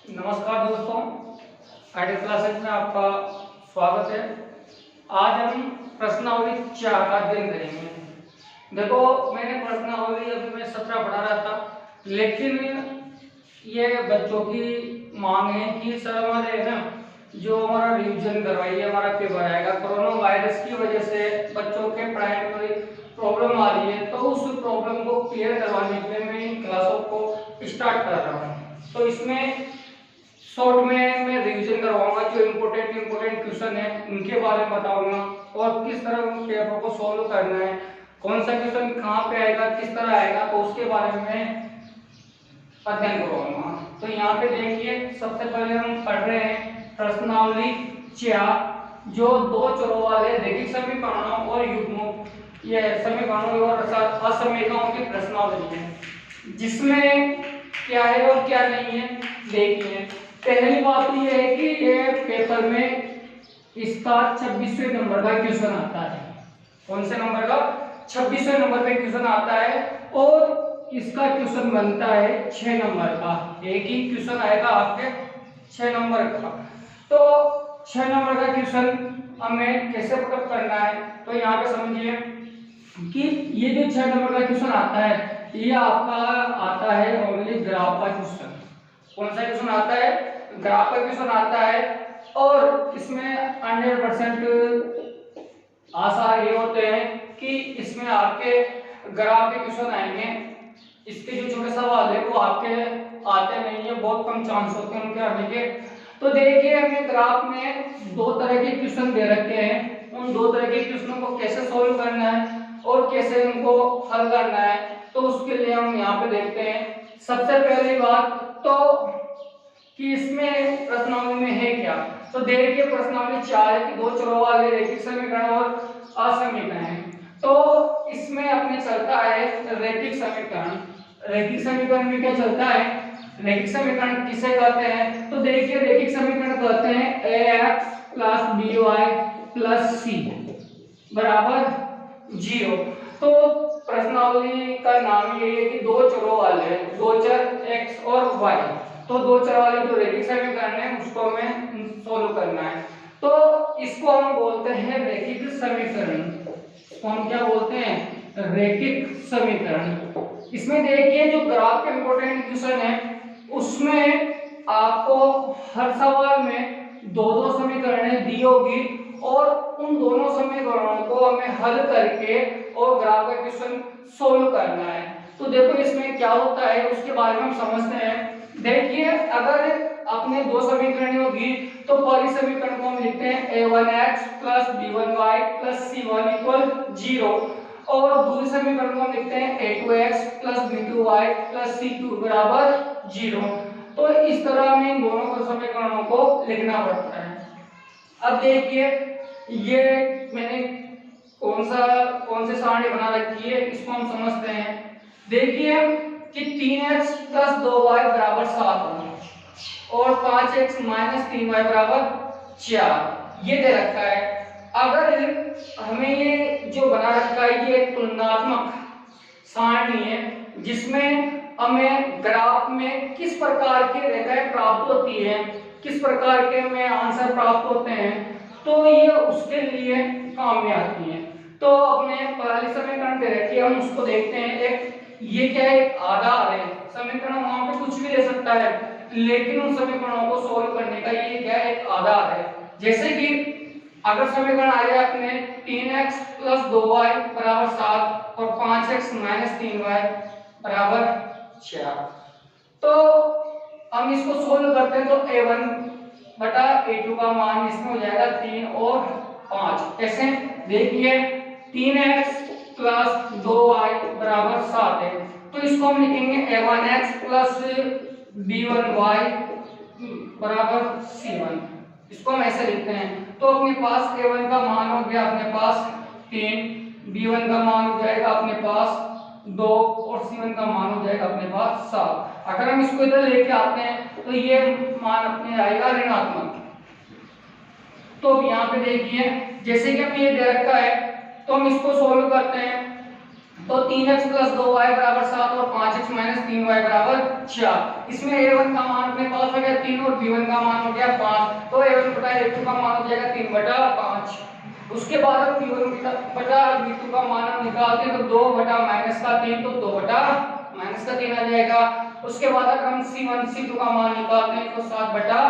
नमस्कार दोस्तों, IT classes में आपका स्वागत है। आज हम प्रश्नावली 4 का अध्ययन करेंगे। देखो, मैंने प्रश्नावली अभी मैं 17 पढ़ा रहा था, लेकिन ये बच्चों की मांग है कि सर हमारे ना जो हमारा रिवीजन करवाइए, हमारा पेपर आएगा। कोरोना वायरस की वजह से बच्चों के पढ़ाई में थोड़ी प्रॉब्लम आ रही है, तो उस प्रॉब्लम को क्लियर करवाने के लिए मैं इन क्लासों को स्टार्ट कर रहा हूँ। तो इसमें शॉर्ट में मैं रिवीजन करवाऊंगा, जो इम्पोर्टेंट क्वेश्चन है उनके बारे में बताऊंगा और किस तरह उन पेपर को सॉल्व करना है, कौन सा क्वेश्चन कहाँ पे आएगा, किस तरह आएगा, तो उसके बारे में अध्ययन करवाऊंगा। तो यहाँ पे देखिए, सबसे पहले हम पढ़ रहे हैं प्रश्नावली 4, जो दो चरों वाले रैखिक समीकरणों और युग्मों, ये समीकरणों और असमीकरणों की प्रश्नावली है, जिसमें क्या है और क्या नहीं है देखिए। पहली बात तो ये है कि ये पेपर में इसका 26वें नंबर का क्वेश्चन आता है। कौन से नंबर का? 26वें नंबर पे क्वेश्चन आता है और इसका क्वेश्चन बनता है 6 नंबर का। एक ही क्वेश्चन आएगा आपके 6 नंबर का। तो 6 नंबर का क्वेश्चन हमें कैसे पता करना है, तो यहाँ पे समझिए कि ये जो 6 नंबर का क्वेश्चन आता है, ये आपका आता है ओनली ग्राफ का क्वेश्चन। कौन सा क्वेश्चन आता है? ग्राफ का क्वेश्चन आता है। और इसमें 100% आशा ये होते हैं कि इसमें आपके ग्राफ के क्वेश्चन आएंगे। इसके जो छोटे सवाल है वो आपके आते नहीं है, बहुत कम चांस होते हैं उनके आने के। तो देखिए, हमें ग्राफ में दो तरह के क्वेश्चन दे रखे हैं, उन दो तरह के क्वेश्चनों को कैसे सोल्व करना है और कैसे उनको हल करना है, तो उसके लिए हम यहाँ पे देखते हैं। सबसे पहली बात तो कि इसमें प्रश्नावली में है क्या, तो देखिए प्रश्नावली 4 है कि दो चरों वाले रैखिक समीकरण और असमीकरण है। तो इसमें अपने चलता है रैखिक समीकरण। रैखिक समीकरण में क्या चलता है? रैखिक समीकरण किसे कहते हैं? तो देखिए, रैखिक समीकरण कहते हैं ax + by + c बराबर 0। तो प्रश्नावली का नाम ये है कि दो चरों वाले, दो चर x और y, तो दो चर वाले जो रैखिक समीकरण है उसको हमें सोल्व करना है। तो इसको हम बोलते हैं रैखिक समीकरण। इसको हम क्या बोलते हैं? रैखिक समीकरण। इसमें देखिए, जो ग्राफ के इंपॉर्टेंट क्वेश्चन है उसमें आपको हर सवाल में दो दो समीकरणें दी होगी और उन दोनों समीकरणों को हमें हल करके और ग्राफ का क्वेश्चन सोल्व करना है। तो देखो, इसमें क्या होता है उसके बारे में हम समझते हैं। देखिए, अगर अपने दो समीकरण होगी तो पहली समीकरण को हम लिखते हैं a1x + b1y + c1 = 0 और दूसरे समीकरण को हम लिखते हैं a2x + b2y + c2 = 0। तो इस तरह हमें इन दोनों समीकरणों को लिखना पड़ता है। अब देखिए, ये मैंने कौन से सारणी बना रखी है, इसको हम समझते हैं। देखिए कि 3x + 2y = 7 और 5x - 3y = 4 ये दे रखा है। अगर हमें ये जो बना रखा है ये एक तुलनात्मक सारणी है, जिसमें हमें ग्राफ में किस प्रकार की रेखाएं प्राप्त होती है, किस प्रकार के हमें आंसर प्राप्त होते हैं, तो ये उसके लिए काम में आती है। तो अपने पहले समीकरण दे रखी है, हम उसको देखते हैं। एक ये क्या है? एक आधार है। समीकरण वहां पे कुछ भी दे सकता है, लेकिन उन समीकरणों को सोल्व करने का ये क्या है? एक आधार है। जैसे कि अगर समीकरण आ जाए अपने 3x + 2y = 7 और 5x - 3y = 4, तो हम इसको सोल्व करते हैं तो a1/a2 का मान इसमें हो जाएगा 3 और 5। कैसे? देखिए, 3x + 2y = 7 है, तो इसको हम लिखेंगे a1x + b1y = c1। इसको हम ऐसे लिखते हैं। तो अपने पास a1 का मान हो गया अपने पास 3, b1 का मान हो जाएगा अपने पास 2 और c1 का मान हो जाएगा अपने पास 7। अगर हम इसको इधर लेके आते हैं तो ये मान अपने आएगा ऋणात्मक। तो यहाँ पे देखिए, जैसे कि हमें ये दे रखा है तो हम इसको सोल्व करते हैं। तो 3x प्लस 2y बराबर 7 और 5x माइनस 3y बराबर 4। इसमें a1 का मान अपने पास हो गया 3 और b1 का मान हो गया 5। तो a1 बटा a2 का मान हो जाएगा 3 बटा 5। उसके बाद हम b1 बटा b2 का मान हम निकालते हैं तो 2 बटा माइनस का 3 तो 2 बटा माइनस का 3 आ जाएगा। उसके बाद अगर हम c1 c2 का मान निकालते हैं तो 7 बटा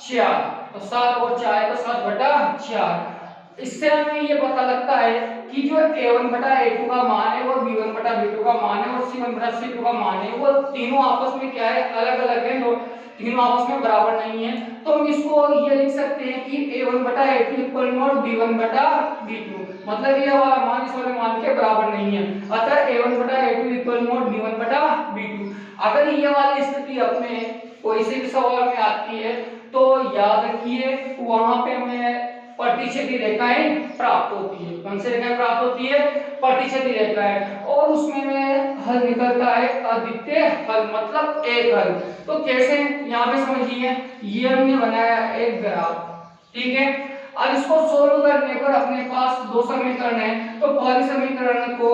4 तो 7 और 4 है तो 7 बटा 4। इससे हमें ये पता लगता है कि जो a1 बटा a2 का मान है वो b1 बटा b2 का मान है और c1 बटा c2 का मान है वो तीनों आपस में क्या है अलग अलग है, तो तीनों आपस में बराबर नहीं है। तो हम इसको ये लिख सकते हैं कि a1 बटा a2 इक्वल नॉट b1 बटा b2, मतलब ये वाला मान इस वाले मान के बराबर नहीं है। अतः a1 बटा a2 इक्वल नॉट b1 बटा b2। अगर ये वाली स्थिति अपने कोई से भी सवाल में आती है तो याद रखिए वहां पे हमें प्रतिच्छेदी रेखाएं प्राप्त होती है। कौन सी रेखाएं प्राप्त होती है? प्रतिच्छेदी रेखाएं। और उसमें में हल निकलता है अद्वितीय हल, मतलब एक हल। तो कैसे, यहाँ पे समझिए ये हमने बनाया एक ग्राफ, ठीक है। अब इसको सोल्व करने पर अपने पास दो समीकरण है, तो पहले समीकरण को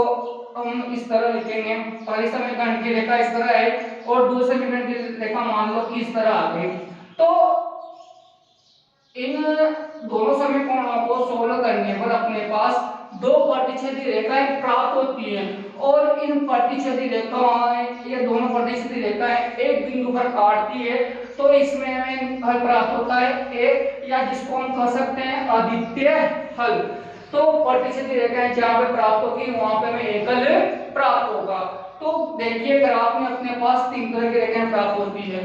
हम इस तरह लिखेंगे, पहले समीकरण की रेखा इस तरह है और दूसरे समीकरण की रेखा मान लो कि इस तरह आ गई। तो इन दोनों समीकरणों को सोल्व करने पर अपने पास दो प्रतिच्छेदी रेखाएं प्राप्त होती हैं और इन प्रतिच्छेदी रेखाएं, ये दोनों प्रतिच्छेदी रेखाएं एक बिंदु पर काटती है, तो इसमें हमें हल प्राप्त होता है एक, या जिसको हम कह सकते हैं अद्वितीय हल। तो प्रतिच्छेदी रेखाएं जहां पे प्राप्त होगी वहां पे हमें एकल प्राप्त होगा। तो देखिए ग्राफ में अपने पास तीन तरह की रेखाएं प्राप्त होती है,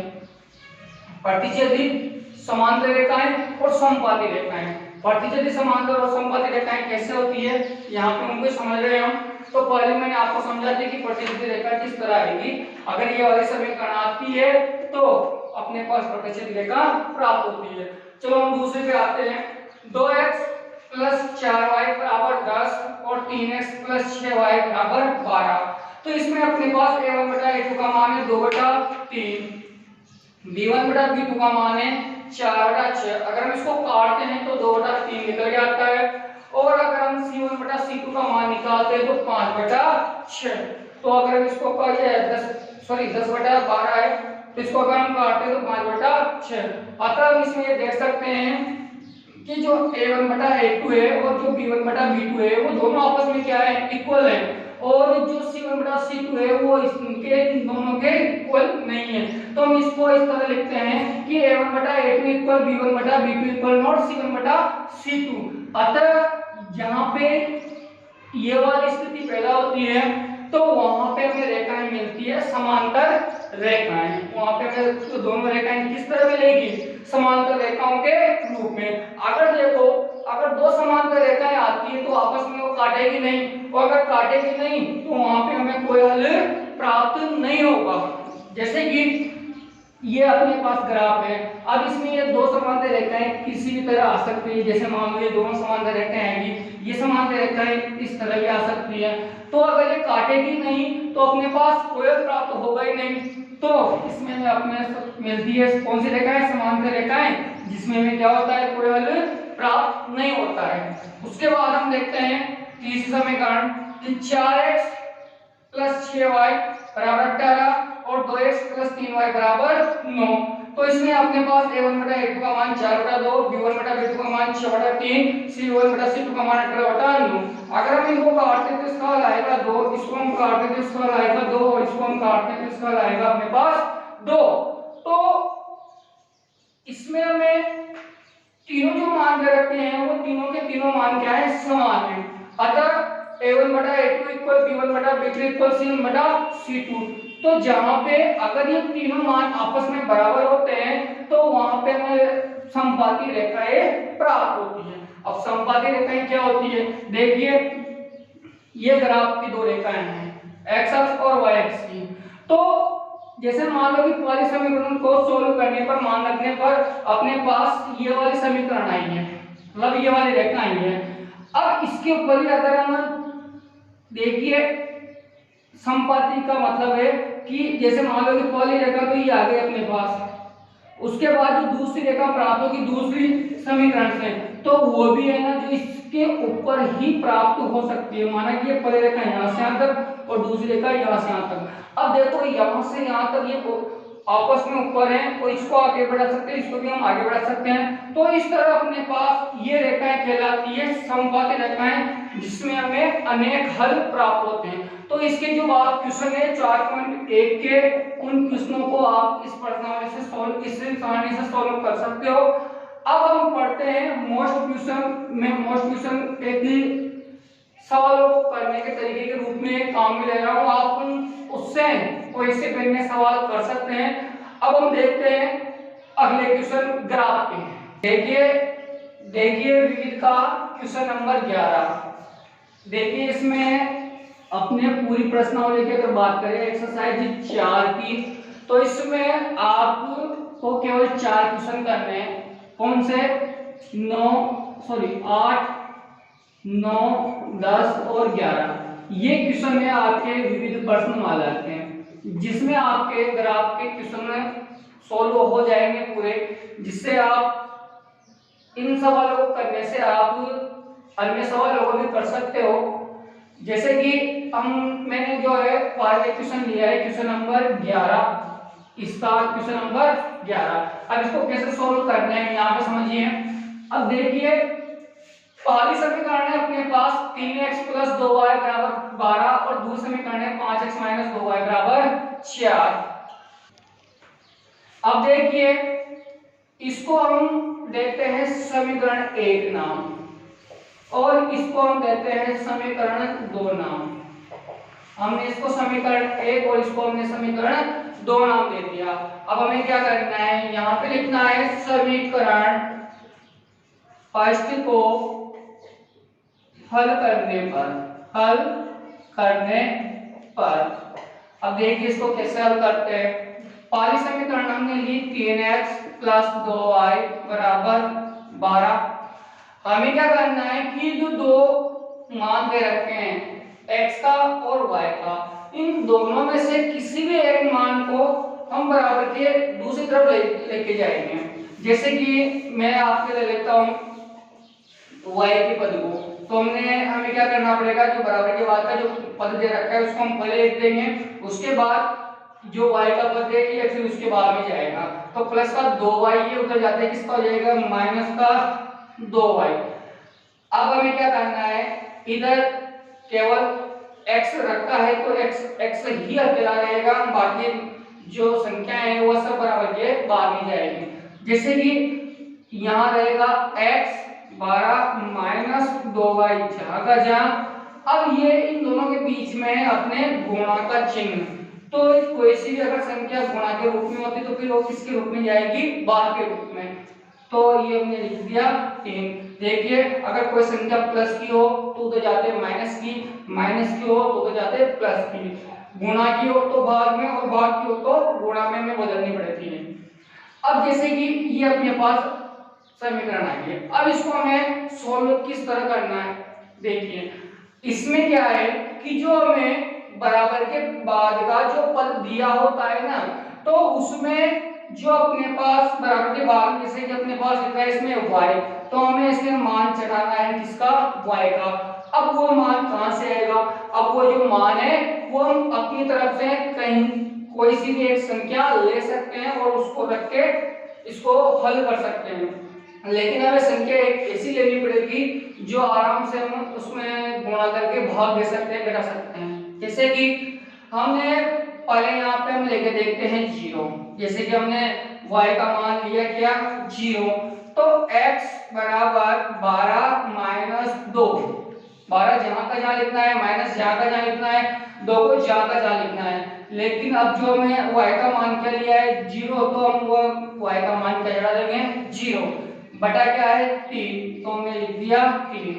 प्रतिच्छेदी, समांतर रेखाएं और समपाती रेखाएं। प्रतिच्छेदी, समांतर और समपाती रेखाएं कैसे होती है यहाँ पे उनको समझ रहे हैं हम। तो पहले मैंने आपको समझा दिया कि प्रतिच्छेदी रेखा किस तरह आएगी। अगर ये वाली समीकरण आती है तो अपने पास प्रतिच्छेदी रेखा प्राप्त होती है। चलो हम दूसरे पे आते हैं। 2x प्लस 4y बराबर 10 और 3x प्लस 6y बराबर 12। तो इसमें अपने पास a1 बटा a2 का मान है 2 बटा 3, b1 बटा b2 का मान है 4 बटा 6। अगर हम इसको काटते हैं तो 2 बटा 3 निकल जाता है और अगर हम c1 बटा c2 का मान निकालते हैं तो 5 बटा 6। तो अगर हम इसको 10 बटा 12 है तो इसको अगर हम काटते हैं तो 5 बटा 6। अतः हम इसमें ये देख सकते हैं कि जो a1 बटा a2 है और जो b1 बटा b2 है वो दोनों आपस में क्या है, इक्वल है, और जो c1 बटा c2 है वो इनके दोनों के इक्वल नहीं है। तो हम इसको इस तरह लिखते हैं कि a1 बटा a2 इक्वल b1 बटा b2 इक्वल नॉट c1 बटा c2। अतः जहां पे ये वाली स्थिति पैदा होती है तो वहां पे हमें रेखाएं मिलती है समांतर रेखाएं। वहां पे हमें तो दोनों रेखाएं किस तरह मिलेगी, समांतर रेखाओं के रूप में। अगर देखो अगर दो समांतर रेखाएं आती है तो आपस में वो काटेगी नहीं, और अगर काटेगी नहीं तो वहां पे हमें कोई हल प्राप्त नहीं होगा। जैसे कि ये अपने पास ग्राफ है, अब इसमें ये दो समांतर रेखाएं किसी भी तरह आ सकती है। जैसे मान लो ये दोनों समांतर रेखाएं आएंगी, ये समांतर रेखाएं इस तरह भी आ सकती है। तो अगर ये काटेगी नहीं तो अपने पास कोई हल प्राप्त होगा ही नहीं। तो इसमें हमें अपने मिलती है कौन सी रेखाएं, समांतर रेखाएं, जिसमें हमें क्या होता है, कोई हल प्राप्त नहीं होता है। उसके बाद हम देखते हैं तीसरा समीकरण कि 4x प्लस 6y बराबर 18 और 2x प्लस 3y बराबर 9। तो इसमें अपने पास a1 बटा a2 का मान 4 बटा 2, b1 बटा b2 का मान 6 बटा 3, c1 बटा c2 का मान 18 बटा 9। अगर हम इनको काटते हैं तो इसका हल आएगा 2, इसको हम काटते हैं तो इसका हल आएगा 2 और इसको हम काटते हैं तो इसका हल आएगा अपने पास 2। तो इसमें हमें तीनों जो मान दे रखे हैं वो तीनों के तीनों मान क्या है, समान है। अतः a1 बटा a2 इक्वल b1 बटा b2 इक्वल c1 बटा c2। तो जहां पे अगर ये तीनों मान आपस में बराबर होते हैं तो वहां पे हमें समपाती रेखाएं प्राप्त होती हैं। अब समपाती रेखाएं क्या होती है, देखिए ये ग्राफ की दो रेखाएं हैं x अक्ष और y अक्ष की। तो जैसे मान लो कि पहले समीकरण को सोल्व करने पर, मान रखने पर अपने पास ये वाली समीकरण आई है, मतलब ये वाली रेखा आई है। अब इसके ऊपर ही अगर हम देखिए समपाती का मतलब है कि जैसे मान लो कि पहली रेखा तो ये आ गई अपने पास, उसके बाद जो दूसरी रेखा प्राप्त होगी दूसरी समीकरण से, तो वो भी है ना जो इस इसके ऊपर ही प्राप्त हो सकती है। माना कि ये पहले रेखा यहाँ से यहाँ तक और दूसरी रेखा यहाँ से यहाँ तक। अब देखो यहाँ से यहाँ तक ये आपस में ऊपर है, तो इसको आगे बढ़ा सकते हैं, इसको भी हम आगे बढ़ा सकते हैं। तो इस तरह अपने पास ये रेखाएं कहलाती है समबाहु रेखाएं, जिसमें हमें अनेक हल प्राप्त होते हैं। तो इसके जो आप क्वेश्चन है 4.1 के, उन क्वेश्चनों को आप इस प्रश्नावली से सॉल्व, इससे आसानी से सॉल्व कर सकते हो। अब हम पढ़ते हैं मोस्ट क्वेश्चन एक सवालों को करने के तरीके के रूप में काम में ले रहा हूं। आप उससे कोई से बनने सवाल कर सकते हैं। अब हम देखते हैं अगले क्वेश्चन ग्राफ के। देखिए विविध का क्वेश्चन नंबर 11। देखिए इसमें अपने पूरी प्रश्नावली की अगर बात करें एक्सरसाइज 4 की, तो इसमें आपको केवल 4 क्वेश्चन करने हैं। कौन से? 8, 9, 10 और 11 ये क्वेश्चन है आपके विविध प्रश्नमाला के, जिसमें आपके ग्राफ के क्वेश्चन सॉल्व हो जाएंगे पूरे, जिससे आप इन सवालों को करने से आप अन्य सवालों को भी कर सकते हो। जैसे कि मैंने जो है पहले क्वेश्चन लिया है क्वेश्चन नंबर 11, इसका क्वेश्चन नंबर 11। अब इसको कैसे सॉल्व करना है यहाँ पे समझिए। अब देखिए पहली समीकरण है अपने पास 3x + 2y = 12 और दूसरी समीकरण है 5x - 2y = 4। अब देखिए इसको हम देते हैं समीकरण 1 नाम और इसको हम देते हैं समीकरण 2 नाम। हमने इसको समीकरण 1 और इसको हमने समीकरण 2 नाम दे दिया। अब हमें क्या करना है, यहाँ पे लिखना है समीकरण फर्स्ट को हल करने पर। अब देखिए इसको कैसे हल करते हैं। पहली समीकरण हमने ली 3x + 2y = 12। हमें क्या करना है कि जो दो मान दे रखे हैं x का और y का, इन दोनों में से किसी भी एक मान को हम बराबर के दूसरी तरफ लेके जाएंगे। जैसे कि मैं आपके ले लेता हूं y के पद को, तो हमें क्या करना पड़ेगा, जो बराबर के बाद का जो पद दे रखा है उसको हम पहले लिख देंगे, उसके बाद जो y का पद है ये फिर उसके बाद में जाएगा। तो प्लस का 2y ये उधर जाता है, किसका हो जाएगा माइनस का 2y। अब हमें क्या करना है, इधर केवल x रखा है तो x ही अकेला रहेगा, बाकी जो संख्या है वो सब बराबर के बाद में जाएगी। जैसे कि यहाँ रहेगा x 12 - 2y जहाँ का जहाँ। अब ये इन दोनों के बीच में है अपने गुणा का चिन्ह, तो कोई सी भी अगर संख्या गुणा के रूप में होती तो फिर वो किसके रूप में जाएगी, भाग के रूप में। तो ये हमने लिख दिया 3। देखिए अगर कोई संख्या प्लस की हो तो उधर जाते माइनस की हो तो उधर जाते प्लस की, गुणा की हो तो भाग में और भाग की हो तो गुणा में बदलनी पड़ती है। अब जैसे कि ये अपने पास समीकरण आ गया, अब इसको हमें सोल्व किस तरह करना है। देखिए इसमें क्या है कि जो हमें बराबर के बाद का जो पद दिया होता है ना, तो उसमें जो अपने पास बराबर के बाद जैसे कि अपने पास लिखा है इसमें y, तो हमें इसमें मान चढ़ाना है किसका, y का। अब वो मान कहां से आएगा, अब वो जो मान है वो हम अपनी तरफ से कहीं कोई सी भी एक संख्या ले सकते हैं और उसको रख के इसको हल कर सकते हैं। लेकिन हमें संख्या एक ऐसी लेनी पड़ेगी जो आराम से हम उसमें गुणा करके भाग दे सकते हैं, घटा सकते हैं। जैसे कि हमने पहले यहाँ पे हम लेके देखते हैं 0। जैसे कि हमने y का मान लिया क्या 0, तो x = 12 - 2। 12 जहाँ का जहाँ लिखना है, माइनस जहाँ का जहाँ लिखना है, 2 को जहाँ का जहाँ लिखना है। लेकिन अब जो हमें y का मान क्या लिया है 0, तो हम वो y का मान क्या चढ़ा देंगे 0 बटा क्या है 3, तो हमने लिख दिया 3।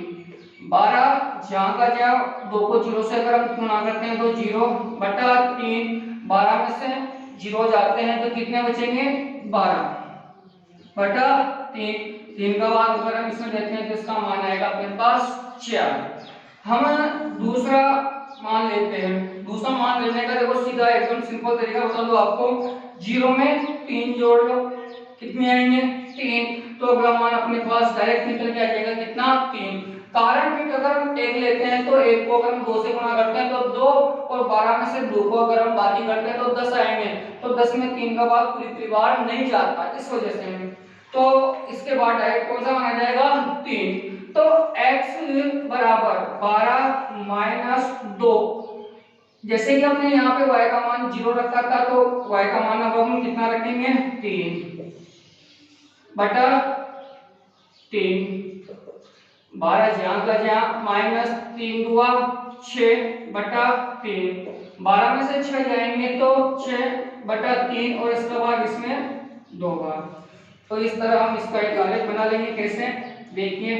12 जहाँ का जहाँ, 2 को 0 से अगर हम गुणा करते हैं तो 0 बटा 3, 12 में से 0 जाते हैं तो कितने बचेंगे 12 बटा 3। 3 का बाद अगर हम इसमें देते हैं तो इसका मान आएगा अपने पास 4। हम दूसरा मान लेते हैं। दूसरा मान लेने का देखो सीधा एकदम सिंपल तरीका बता दो आपको, 0 में 3 जोड़ लो, कितने आएंगे 3, तो अगला मान अपने पास डायरेक्ट निकल के आ जाएगा कितना 3। कारण कि अगर हम 1 लेते हैं तो 1 को अगर हम 2 से गुणा करते हैं तो 2, और 12 में से 2 को अगर हम बाकी करते हैं तो 10 आएंगे, तो 10 में 3 का भाग पूरी बार नहीं जाता, इस वजह से तो इसके बाद डायरेक्ट कौन सा माना जाएगा 3। तो x बराबर 12 माइनस 2, जैसे कि हमने यहाँ पे y का मान 0 रखा था तो y का मान अब हम कितना रखेंगे 3 बटा 3, 12 जहाँ का जहाँ माइनस 3 दुआ 6 बटा 3, 12 में से 6 जाएंगे तो 6 बटा 3 और इसका भाग इसमें 2 बार। तो इस तरह हम इसका एक आलेख बना लेंगे, कैसे देखिए।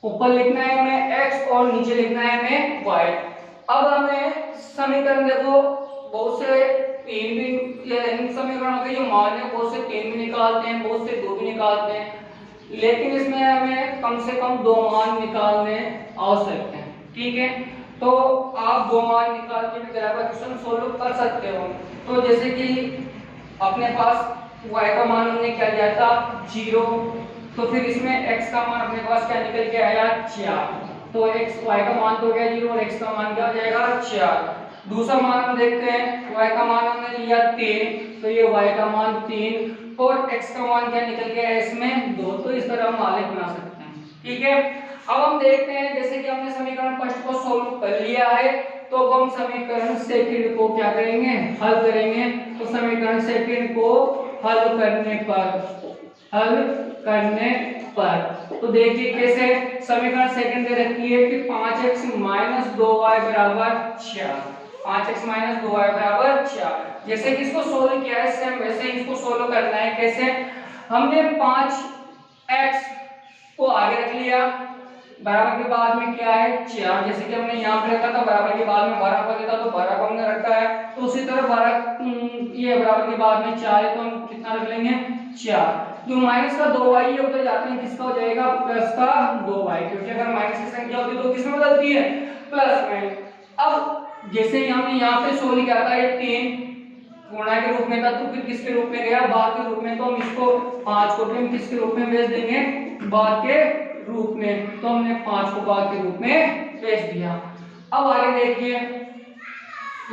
ऊपर लिखना है हमें x और नीचे लिखना है हमें y। अब हमें समीकरण देखो बहुत से 3 भी, इन समीकरणों के जो मान है बहुत से 3 भी निकालते हैं, बहुत से 2 भी निकालते हैं, लेकिन इसमें हमें कम से कम 2 मान निकालने आवश्यक हैं, ठीक है। तो आप 2 मान निकाल के भी क्वेश्चन सोल्व कर सकते हो। तो जैसे कि अपने पास y का मान हमने क्या लिया था 0, तो फिर इसमें x का मान अपने पास क्या निकल के आया 4, तो x y का मान तो गया 0 और x का मान क्या हो जाएगा 4। दूसरा मान हम देखते हैं, y का मान हमने लिया 3, तो ये y का मान 3 और x का मान क्या निकल गया इसमें 2। तो इस तरह हम आलेख बना सकते हैं, ठीक है। अब हम देखते हैं, जैसे कि हमने समीकरण फर्स्ट को सॉल्व कर लिया है तो अब हम समीकरण सेकंड को क्या करेंगे हल करेंगे। तो समीकरण सेकंड को हल करने पर तो देखिए कैसे। समीकरण सेकंड दे रखी है कि 5x माइनस 2y बराबर 4, 5x माइनस 2y बराबर 4। जैसे कि इसको सोल्व किया है सेम वैसे ही इसको सोल्व करना है। कैसे, हमने 5x को आगे रख लिया, बराबर के बाद में क्या है 4, जैसे कि हमने यहाँ पे रखा था बराबर के बाद में 12 को देता तो 12 को हमने रखा है, तो उसी तरह 12 ये बराबर के बाद में 4 है तो हम कितना रख लेंगे 4। जो माइनस का 2y है उधर जाते हैं किसका हो जाएगा प्लस का 2y, क्योंकि अगर माइनस की संख्या होती है तो किसमें बदलती है प्लस में। अब जैसे ही हमने यहाँ पे सोल्व किया था ये 3 गुणा के रूप में था तो फिर किसके रूप में गया भाग के रूप में, तो हम इसको 5 को भी हम किसके रूप में भेज देंगे भाग के रूप में, तो हमने 5 को भाग के रूप में भेज दिया। अब आगे देखिए,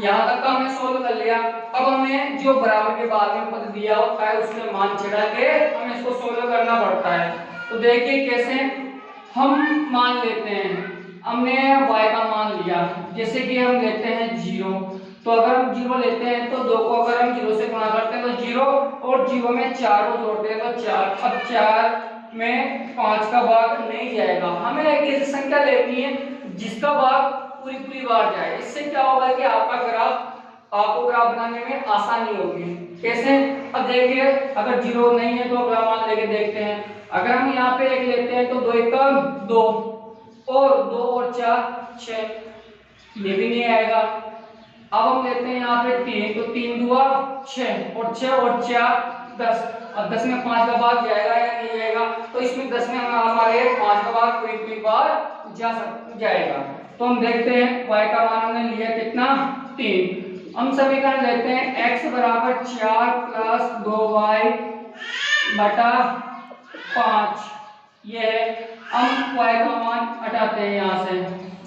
यहाँ तक का हमने सोल्व कर लिया। अब हमें जो बराबर के बाद में पद दिया होता है उसमें मान चढ़ा के हमें इसको सोल्व करना पड़ता है। तो देखिए कैसे हम मान लेते हैं, हमने y का मान लिया, जैसे कि हम लेते हैं 0, तो अगर हम 0 लेते हैं तो 2 को अगर हम 0 से गुणा करते हैं तो 0 और 0 में 4 को जोड़ते हैं तो 4। अब 4 में 5 का भाग नहीं जाएगा, हमें एक ऐसी संख्या लेनी है जिसका भाग पूरी बार जाए। इससे क्या होगा कि आपको ग्राफ बनाने में आसानी होगी। कैसे, अब देखिए अगर 0 नहीं है तो अगला मान लेके देखते हैं। अगर हम यहाँ पे 1 लेते हैं तो 2 एकम 2 और 2 और 4 6, ये भी नहीं आएगा। अब हम लेते हैं यहाँ पे 3, तो 3 दुआ 6 और 6 और 4 10, अब 10 में 5 का भाग जाएगा या नहीं जाएगा, तो इसमें 10 में हमारे 5 का भाग पूरी बार जाएगा। तो हम देखते हैं y का मान हमने लिया कितना 3। हम समीकरण लेते हैं x बराबर 4 प्लस 2y बटा 5, ये हम y का मान हटाते हैं यहाँ से,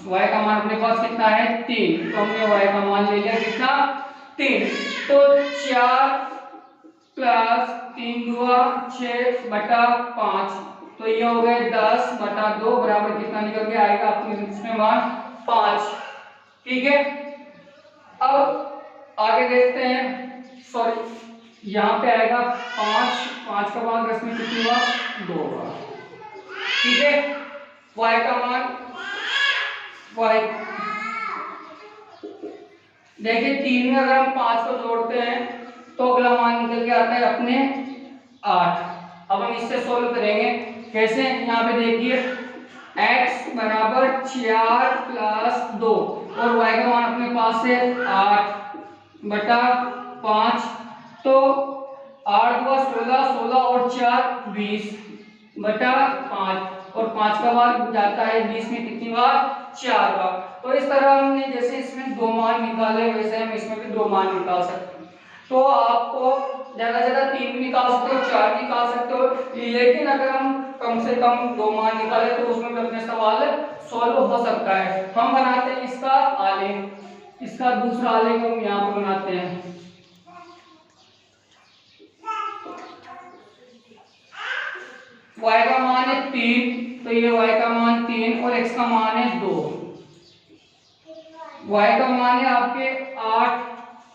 y का मान अपने पास कितना है 3, तो हमने y का मान ले लिया कितना 3, तो 4 प्लस 3 दुआ 6 बटा 5, तो ये हो गए 10 बटा 2 बराबर कितना निकल के आएगा अपने इसमें मान 5, ठीक है। अब आगे देखते हैं, सॉरी यहाँ पे आएगा 5 का मान 10 में कितनी बार 2 बार, ठीक है। y का मान y देखिए 3 में अगर हम 5 को जोड़ते हैं तो अगला मान निकल के आता है अपने 8। अब हम इससे सोल्व करेंगे। कैसे, यहाँ पे देखिए x बराबर 4 प्लस 2 और y का मान अपने पास है 8 बटा 5, तो 8 दुआ 16, 16 और 4 20 बटा 5 और 5 का भाग जाता है 20 में कितनी बार 4 बार। तो इस तरह हमने जैसे इसमें 2 मान निकाले वैसे हम इसमें भी 2 मान निकाल सकते हैं। तो आपको ज्यादा से ज्यादा 3 भी निकाल सकते हो, 4 भी निकाल सकते हो, लेकिन अगर हम कम से कम 2 मान निकाले तो उसमें भी अपने सवाल सॉल्व हो सकता है। हम बनाते हैं इसका आलेख, इसका दूसरा आलेख हम यहाँ पे बनाते हैं। y का मान है 3, तो ये y का मान 3 और x का मान है 2। y का मान है आपके 8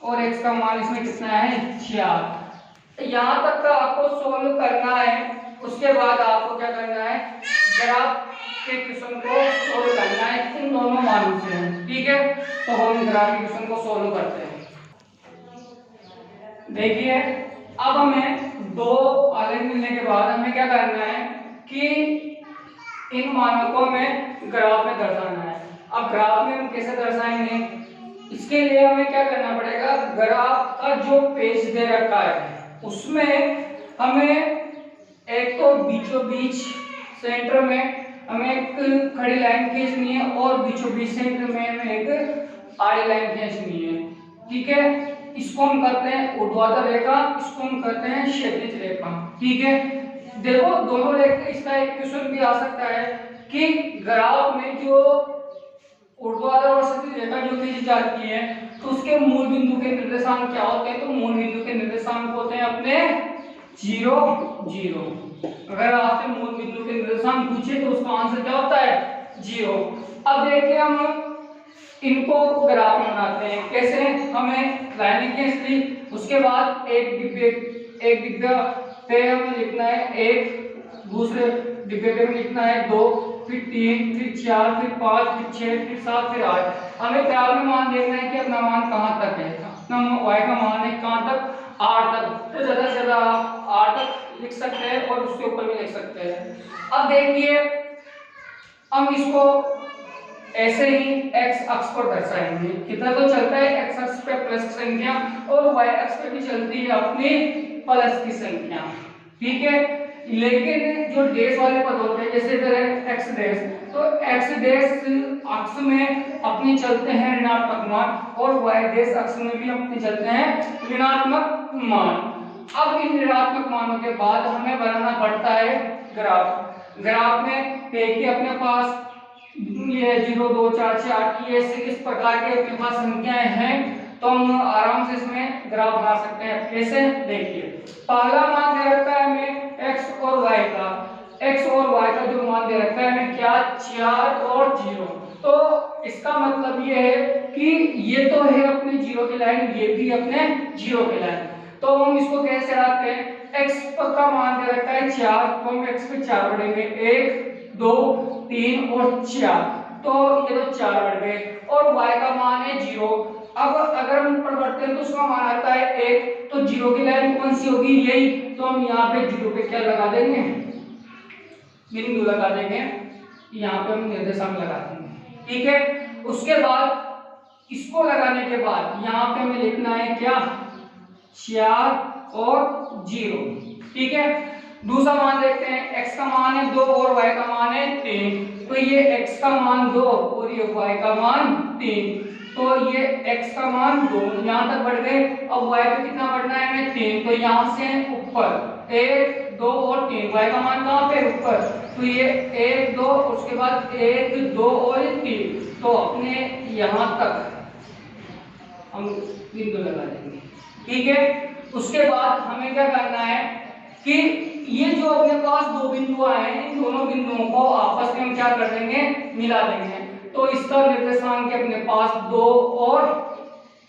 और x का मान इसमें कितना है 4। यहाँ तक का आपको सोल्व करना है। उसके बाद आपको क्या करना है, ग्राफ के क्वेश्चन को सोल्व करना है इन दोनों मानों से। ठीक है, तो हम ग्राफ के क्वेश्चन को सोल्व करते हैं। देखिए अब हमें 2 आलेख मिलने के बाद हमें क्या करना है कि इन मानों को हमें ग्राफ में दर्शाना है। अब ग्राफ में हम कैसे दर्शाएंगे, इसके लिए हमें क्या करना पड़ेगा, ग्राफ का जो पेज दे रखा है उसमें हमें एक तो बीचों बीच सेंटर में हमें एक खड़ी लाइन खींचनी है और बीचों बीच सेंटर में हमें एक आड़ी लाइन खींचनी है। ठीक है, इसको हम करते हैं ऊर्ध्वाधर रेखा, इसको हम करते हैं क्षैतिज रेखा। ठीक है, देखो दोनों रेखा, इसका एक क्वेश्चन भी आ सकता है कि ग्राफ में जो ऊर्ध्वाधर और क्षैतिज रेखा जो खींची जाती है तो उसके मूल बिंदु के निर्देशांक क्या होते हैं, तो मूल बिंदु के निर्देशांक होते हैं अपने 0 0। अगर आपसे मूल बिंदु के निर्देशांक पूछे तो उसका आंसर क्या होता है 0। अब देखिए हम इनको ग्राफ में बनाते हैं। कैसे, हमें लाइन खींच ली, उसके बाद एक डिब्बे पे हमें लिखना है 1, दूसरे डिब्बे पे हमें लिखना है 2, फिर 3, फिर 4, फिर 5, फिर 6, फिर 7, फिर 8। हमें ग्राफ में मान देखना है कि अपना मान कहाँ तक है। अपना y का मान है कहाँ तक, 8 तक, तो ज्यादा से ज्यादा 8 तक लिख सकते हैं और उसके ऊपर भी लिख सकते हैं। अब देखिए हम इसको ऐसे ही x अक्ष पर दर्शाएंगे। कितना तो चलता है x अक्ष पे प्लस की संख्या और y अक्ष पे भी चलती है अपनी प्लस की संख्या। ठीक है, लेकिन जो डैश वाले पद होते हैं जैसे इधर x डैश, तो x डैश अक्ष में अपने चलते हैं ऋणात्मक मान और y डैश अक्ष में भी अपने चलते हैं ऋणात्मक मान। अब इन ऋणात्मक मानों के बाद हमें बनाना पड़ता है ग्राफ। ग्राफ में देखिए अपने पास ये 0 2 4 6 8 ये इस प्रकार के अपने पास संख्याएं हैं, तो हम आराम से इसमें ग्राफ बना सकते हैं। कैसे, देखिए पहला मान दे रखा है हमें x और y का, x और y का जो मान दे रखा है हमें क्या 4 और 0। तो इसका मतलब ये है कि ये तो है अपने 0 की लाइन, ये भी अपने 0 की लाइन। तो हम इसको कैसे चढ़ाते हैं, x का मान दे रखा है 4, तो हम x पे 4 बढ़ेंगे, 1 2 3 और 4, तो ये तो 4 बढ़ गए और y का मान है 0। अब अगर हम ऊपर बढ़ते हैं तो उसका मान आता है 1, तो 0 की लाइन कौन सी होगी, यही, तो हम यहाँ पे 0 पे क्या लगा देंगे, बिंदु लगा देंगे, यहाँ पे हम निर्देशांक लगा देंगे। ठीक है, उसके बाद इसको लगाने के बाद यहाँ पे हमें लिखना है क्या 4 और 0। ठीक है, दूसरा मान देखते हैं, x का मान है 2 और y का मान है 3, तो ये x का मान 2 और ये y का मान 3, तो ये x का मान 2 यहाँ तक बढ़ गए। अब y पे कितना बढ़ना है हमें 3, तो यहाँ से ऊपर 1 2 और 3, y का मान कहाँ पे ऊपर, तो ये 1 2 उसके बाद 1 2 और 3, तो अपने यहाँ तक हम बिंदु लगा देंगे। ठीक है, उसके बाद हमें क्या करना है कि ये जो अपने पास 2 बिंदु आए हैं, इन दोनों बिंदुओं को आपस में हम क्या कर देंगे, मिला देंगे। तो इसका निर्देशांक है अपने पास 2 और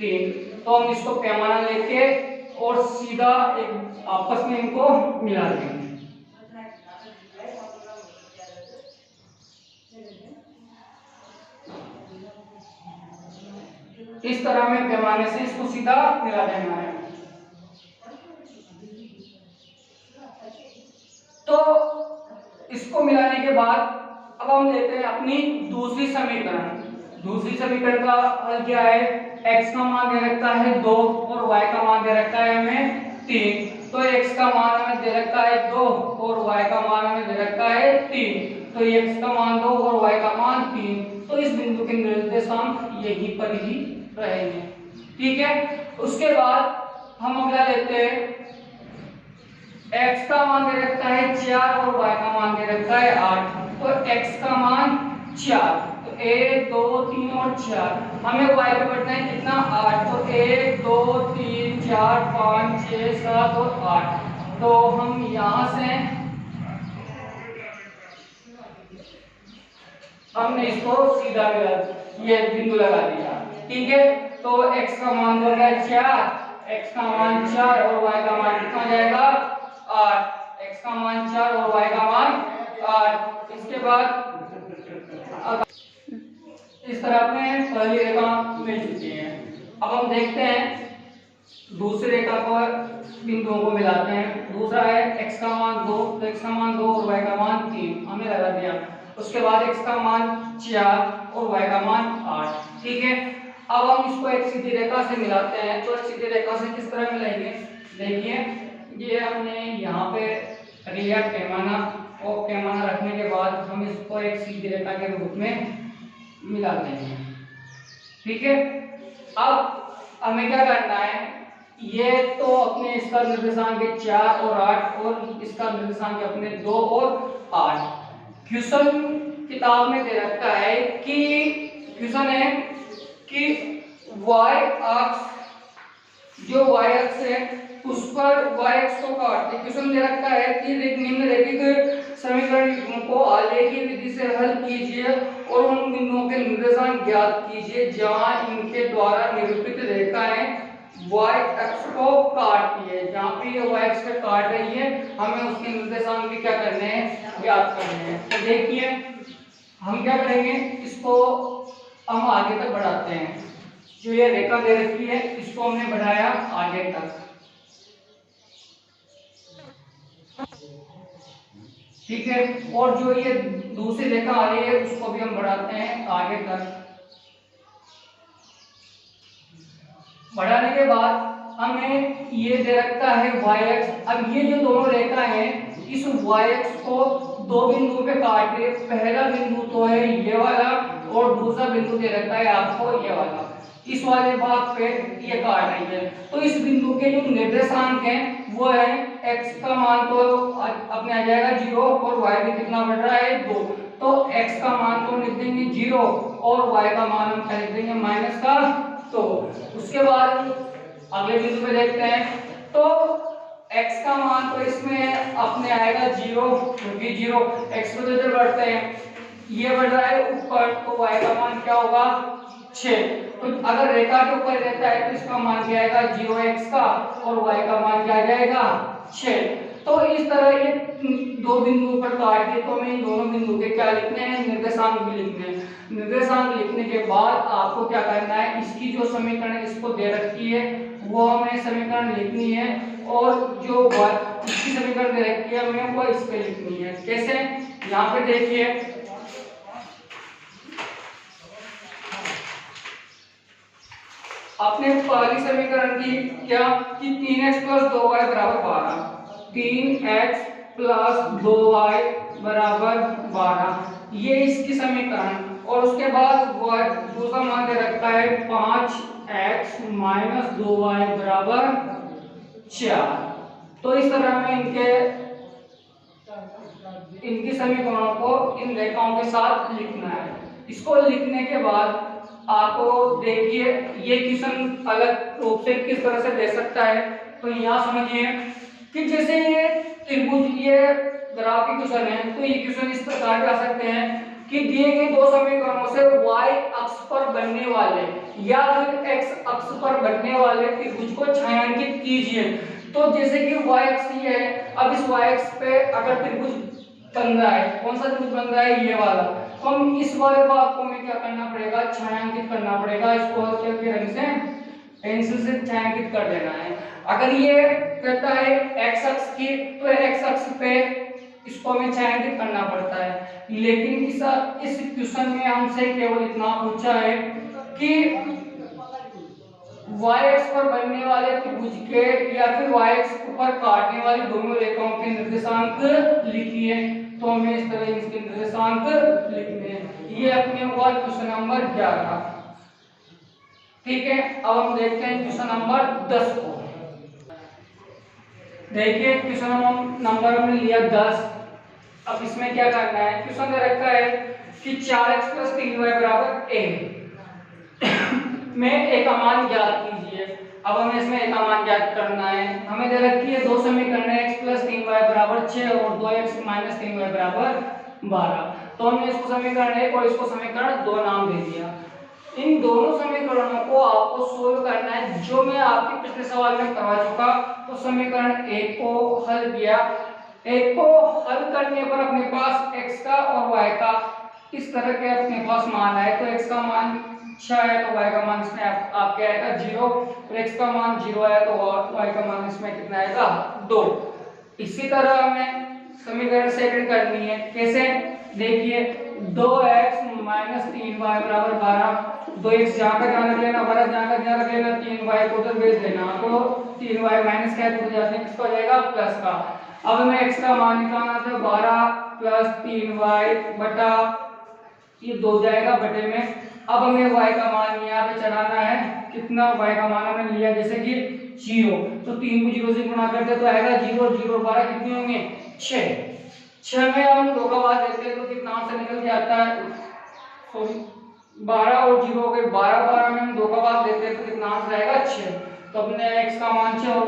3, तो हम इसको पैमाना लेके और सीधा एक आपस में इनको मिला देंगे। इस तरह में पैमाने से इसको सीधा मिला देना है। तो इसको मिलाने के बाद अब हम लेते हैं अपनी दूसरी समीकरण। दूसरी समीकरण का हल क्या है, x का मान दे रखा है 2 और y का मान दे रखा है हमें 3, तो x का मान हमें दे रखा है 2 और y का मान हमें दे रखा है 3, तो x का मान 2 और y का मान 3, तो इस बिंदु के निर्देशांक यहीं पर ही रहेंगे। ठीक है, उसके बाद हम अगला लेते हैं x का मान दे रखा है 4 और y का मान दे रखा है 8। तो x का मान 4, तो 1 2 3 और 4, हमें y पे बढ़ना है कितना 8। तो 1 2 3 4 5 6 7 और 8। तो हम यहां से हमने इसको सीधा मिला, ये बिंदु लगा दिया। ठीक है, तो x का मान हो गया 4, x का मान 4 और y का मान कितना हो जाएगा 8। x का मान 4 और y का मान 8। इसके बाद इस तरह में पहली रेखा मिल चुकी है। अब हम देखते हैं दूसरी रेखा पर बिंदुओं को मिलाते हैं। दूसरा है x का मान 2, तो x का मान 2 और y का मान 3 हमने लगा दिया। उसके बाद x का मान 4 और y का मान 8। ठीक है, अब हम इसको एक सीधी रेखा से मिलाते हैं। तो सीधी रेखा से किस तरह मिलाएंगे, देखिए ये हमने यहाँ पे लिया पैमाना, और पैमाना रखने के बाद हम इसको एक सीधी रेखा के रूप में मिला देंगे। ठीक है, अब हमें क्या करना है, ये तो अपने इसका निर्देशांक है 4 और 8 और इसका निर्देशांक है अपने 2 और 8। क्वेश्चन किताब में दे रखा है कि क्वेश्चन है कि y अक्ष, जो y अक्ष है उस पर y अक्ष को काटते। क्वेश्चन दे रखा है कि निम्नलिखित समीकरण को आलेखी विधि से हल कीजिए और उन बिंदुओं के निर्देशांक ज्ञात कीजिए जहां इनके द्वारा निरूपित रेखाएं y अक्ष को काटती है। जहां पे ये y अक्ष को काट रही है, हमें उसके निर्देशांक भी क्या करने हैं, ज्ञात करने हैं। तो देखिए हम क्या करेंगे, इसको हम आगे तक बढ़ाते हैं। जो ये रेखा दे रखी है इसको हमने बढ़ाया आगे तक। ठीक है, और जो ये दूसरी रेखा आ रही है उसको भी हम बढ़ाते हैं आगे तक। बढ़ाने के बाद हमें ये दे रखा है y अक्ष। अब ये जो दोनों रेखा है इस y अक्ष को दो बिंदुओं पे काट रही है। पहला बिंदु तो है ये वाला और दूसरा बिंदु दे रखा है आपको ये वाला। इस वाले भाग पे ये काट रही है, तो इस बिंदु के जो निर्देशांक है वो है x का मान तो अपने आ जाएगा 0 और y भी कितना बढ़ रहा है 2। तो x का मान तो लिख देंगे 0 और y का मान हम क्या लिख देंगे माइनस का। तो उसके बाद अगले बिंदु पे देखते हैं, तो x का मान तो इसमें अपने आएगा 0, क्योंकि 0 x पे तो बढ़ते हैं, ये बढ़ रहा है ऊपर, तो y का मान क्या होगा 6। तो अगर रेखा के ऊपर रहता है तो इसका मान क्या आएगा 0x का और y का मान क्या आ जाएगा 6। तो इस तरह ये दो बिंदुओं पर काट के तो हमें इन दोनों बिंदु के क्या लिखने हैं, निर्देशांक भी लिखने हैं। निर्देशांक लिखने के बाद आपको क्या करना है, इसकी जो समीकरण इसको दे रखी है वो हमें समीकरण लिखनी है, और जो इसकी समीकरण दे रखी है हमें वो इस पे लिखनी है। कैसे, यहाँ पे देखिए अपने पहली समीकरण की क्या कि 3x + 2y = 12, 3x + 2y = 12, ये इसकी समीकरण। और उसके बाद दूसरा मान दे रखा है 5x - 2y = 4। तो इस तरह में इनकी समीकरणों को इन रेखाओं के साथ लिखना है। इसको लिखने के बाद आपको देखिए ये क्वेश्चन अलग रूप से किस तरह से दे सकता है। तो यहाँ समझिए कि जैसे ये त्रिभुज, ये ग्राफ की क्वेश्चन है, तो ये क्वेश्चन इस प्रकार के आ सकते हैं कि दिए गए दो समीकरणों से y अक्ष पर बनने वाले या फिर x अक्ष पर बनने वाले त्रिभुज को छायांकित कीजिए। तो जैसे कि y अक्ष ये है, अब इस y अक्ष पे अगर त्रिभुज बन रहा है, कौन सा त्रिभुज बन रहा है, ये वाला, तो हम इस वाले भाग को हमें क्या करना पड़ेगा, छायांकित करना पड़ेगा। इसको हल्के हल्के रंग से पेंसिल से छायांकित कर देना है। अगर ये कहता है x अक्ष की, तो x अक्ष पे इसको हमें छायांकित करना पड़ता है। लेकिन इस क्वेश्चन में हमसे केवल इतना पूछा है कि y अक्ष पर बनने वाले त्रिभुज के या फिर y अक्ष पर काटने वाली दोनों रेखाओं के निर्देशांक लिखिए। तो हमें इस तरह इसके निर्देशांक लिखने हैं। ये अपने हुआ क्वेश्चन नंबर 11। ठीक है, अब हम देखते हैं क्वेश्चन नंबर 10 को। देखिए क्वेश्चन नंबर हमने लिया 10। अब इसमें क्या करना है, क्वेश्चन दे रखा है कि 4x + 3y = a में एक मान ज्ञात कीजिए। अब हमें इसमें एक मान ज्ञात करना है। हमें दे रखी है दो समीकरण है, x + 3y = 6 और 2x - 3y = 12। तो हमने इसको समीकरण 1 और इसको समीकरण 2 नाम दे दिया। इन दोनों समीकरणों को आपको सोल्व करना है, जो मैं आपके पिछले सवाल में करवा चुका। तो समीकरण 1 को हल किया, एक को हल करने पर अपने पास x का और y का इस तरह के अपने पास मान आए। तो x का मान 6 आया तो y का मान इसमें आपके आएगा 0, और x का मान 0 आया तो y का मान इसमें कितना आएगा 2। इसी तरह हमें समीकरण सेकंड करनी है। कैसे, देखिए 2x - 3y = 12। 2x जहाँ का ध्यान रख लेना, 12 जहाँ का ध्यान रख लेना, 3y को उधर भेज देना। तो 3y माइनस क्या हो जाते हैं, किसका हो जाएगा, प्लस का। अब हमें x का मान निकालना था 12 + 3y बटा ये 2 जाएगा बटे में। अब हमें y का मान यहाँ पे चढ़ाना है, कितना y का मान हमने लिया जैसे कि 0। तो 3 को 0 से गुणा करते तो आएगा 0 और 0 12 कितने होंगे 6। 6 में हम 2 का भाग देते हैं तो कितना आंसर निकल के आता है, सॉरी 12 और 0 हो गए 12, 12 में हम 2 का भाग देते हैं तो कितना आंसर आएगा 6। तो अपने x का मान 6 और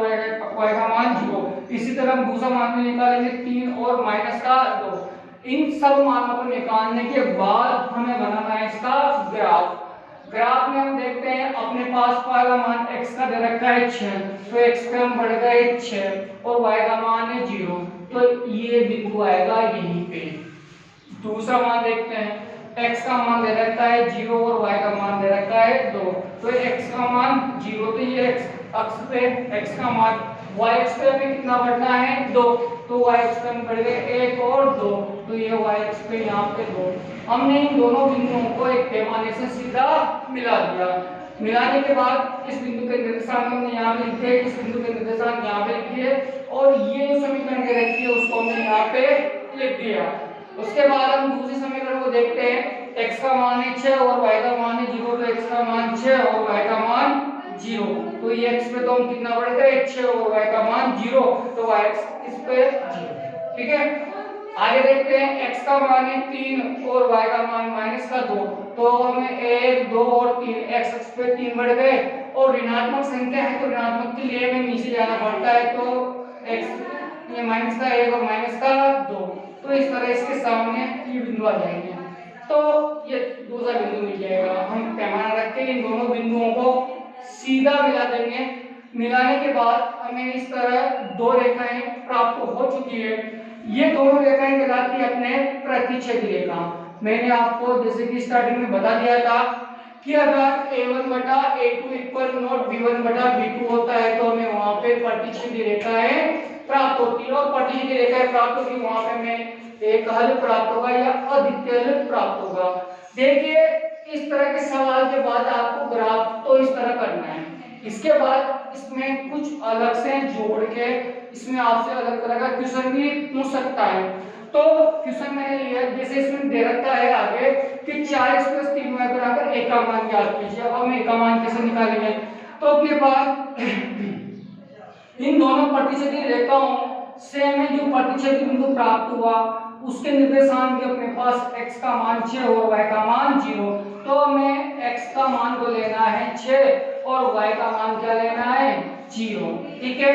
y का मान 0। इसी तरह हम दूसरा मान भी निकालेंगे 3 और माइनस का 2। इन सब मानों को निकालने के बाद हमें बनाना है इसका ग्राफ। ग्राफ में हम देखते हैं अपने पास पहला मान x का दे रखा है 6, तो x पे हम बढ़ गए 6 और y का मान है 0, तो ये बिंदु आएगा यहीं पे। दूसरा मान देखते हैं, x का मान दे रखा है 0 और y का मान दे रखा है 2, तो x का मान 0, तो ये x अक्ष पे x का मान, y अक्ष पे हमें कितना बढ़ना है 2, तो y अक्ष पे हम बढ़ गए 1 और 2, तो ये y अक्ष पे यहाँ पे 2। हमने इन दोनों बिंदुओं को एक पैमाने से सीधा मिला दिया। मिलाने के बाद इस बिंदु के निर्देशांक हमने यहाँ पे लिखे, इस बिंदु के निर्देशांक यहाँ पे लिखे, और ये जो समीकरण के रखी है उसको हमने यहाँ पे लिख दिया। उसके बाद हम दूसरे समीकरण को देखते हैं, x का मान है 6 और y का मान है 0, तो x का मान 6 और y का मान 0, तो ये x पे तो हम कितना बढ़ गए 6 और y का मान 0, तो y इस पे 0। ठीक है, आगे देखते हैं, x का मान है 3 और y का मान माइनस का 2, तो हमें 1 2 और 3 x अक्ष पे 3 बढ़ गए, और ऋणात्मक संख्या है तो ऋणात्मक के लिए हमें नीचे जाना पड़ता है, तो x ये माइनस का 1 और माइनस का 2, तो इस तरह इसके सामने ये बिंदु आ जाएंगे, तो ये दूसरा बिंदु मिल जाएगा। हम पैमाना रख के इन दोनों बिंदुओं को सीधा मिला देंगे। मिलाने के बाद हमें इस तरह दो रेखाएं प्राप्त हो चुकी है। ये दोनों रेखाएं कहलाती है अपने प्रतिच्छेदी रेखा। मैंने आपको जैसे कि स्टार्टिंग में बता दिया था कि अगर a1 बटा a2 इक्वल नॉट b1 बटा b2 होता है तो हमें वहां पे प्रतिच्छेदी रेखाएं प्राप्त होती है, और प्रतिच्छेदी रेखाएं प्राप्त होगी वहां पे हमें एक हल प्राप्त होगा या अद्वितीय हल प्राप्त होगा। देखिए इस तरह के सवाल के बाद आपको ग्राफ तो इस तरह करना है, इसके बाद इसमें कुछ अलग से जोड़ के इसमें आपसे अलग तरह का क्वेश्चन भी पूछ सकता है। तो क्वेश्चन मैंने लिया, जैसे इसमें दे रखा है आगे कि 4x + 3y बराबर a का मान ज्ञात कीजिए। अब हम a का मान कैसे निकालेंगे, तो अपने पास इन दोनों प्रतिच्छेदी रेखाओं से हमें जो प्रतिच्छेदी बिंदु प्राप्त हुआ उसके निर्देशांक भी अपने पास x का मान 6 और y का मान 0, तो हमें x का मान तो लेना है 6 और y का मान क्या लेना है 0। ठीक है,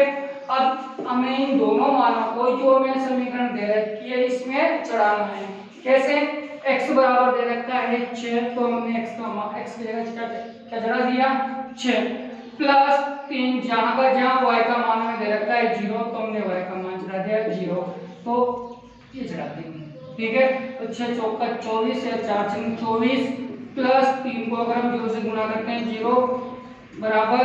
अब हमें इन दोनों मानों को जो हमें समीकरण दे रखी है इसमें चढ़ाना है। कैसे, x बराबर दे रखा है 6, तो हमने x का मान x की जगह क्या चढ़ा दिया 6 प्लस 3, जहां का जहां y का मान हमें दे रखा है 0, तो हमने y का मान चढ़ा दिया 0, तो ये चढ़ा देंगे। ठीक है, तो 6 चौका 24 या 4 6 24 प्लस 3 को अगर हम 0 से गुणा करते हैं 0 बराबर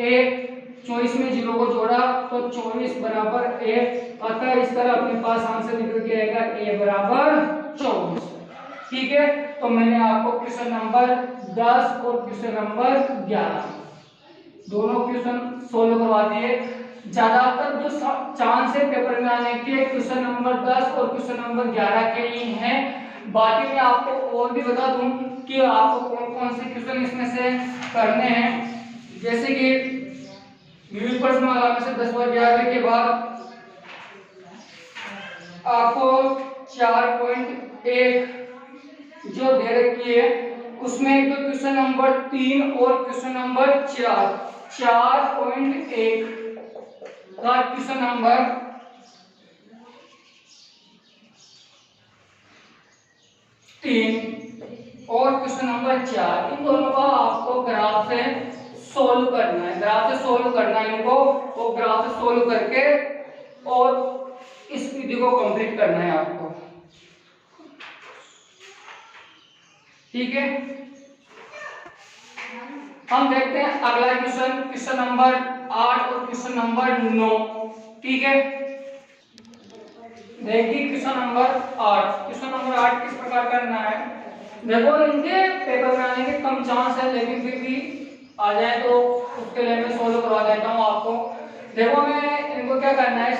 1, 24 में 0 को जोड़ा तो 24 बराबर 1, अतः इस तरह अपने पास आंसर निकल के आएगा a बराबर 24। ठीक है, तो मैंने आपको क्वेश्चन नंबर 10 और क्वेश्चन नंबर 11 दोनों क्वेश्चन सोल्व करवा दिए। ज्यादातर जो चांस है पेपर में आने के क्वेश्चन नंबर 10 और क्वेश्चन नंबर 11 के ही हैं। बाकी मैं आपको और भी बता दूं कि आपको कौन कौन से क्वेश्चन इसमें से करने हैं, जैसे कि विविध प्रश्नमाला में से 10 व 11 के बाद आपको 4.1 जो दे रखी है उसमें एक तो क्वेश्चन नंबर 3 और क्वेश्चन नंबर 4.1 का क्वेश्चन नंबर 3 और क्वेश्चन नंबर 4, इन दोनों का आपको ग्राफ से सोल्व करना है। ग्राफ से सोल्व करना है इनको, वो ग्राफ से सोल्व करके और इस विधि को कंप्लीट करना है आपको। ठीक है, हम देखते हैं अगला क्वेश्चन, क्वेश्चन नंबर 8 और क्वेश्चन नंबर 9। ठीक है, देखिए क्वेश्चन नंबर 8। क्वेश्चन नंबर 8 किस प्रकार करना है, देखो इनके पेपर में आने के कम चांस है, लेकिन फिर भी आ जाए तो उसके लिए मैं सोल्व करवा देता हूँ आपको। देखो मैं इनको क्या करना है,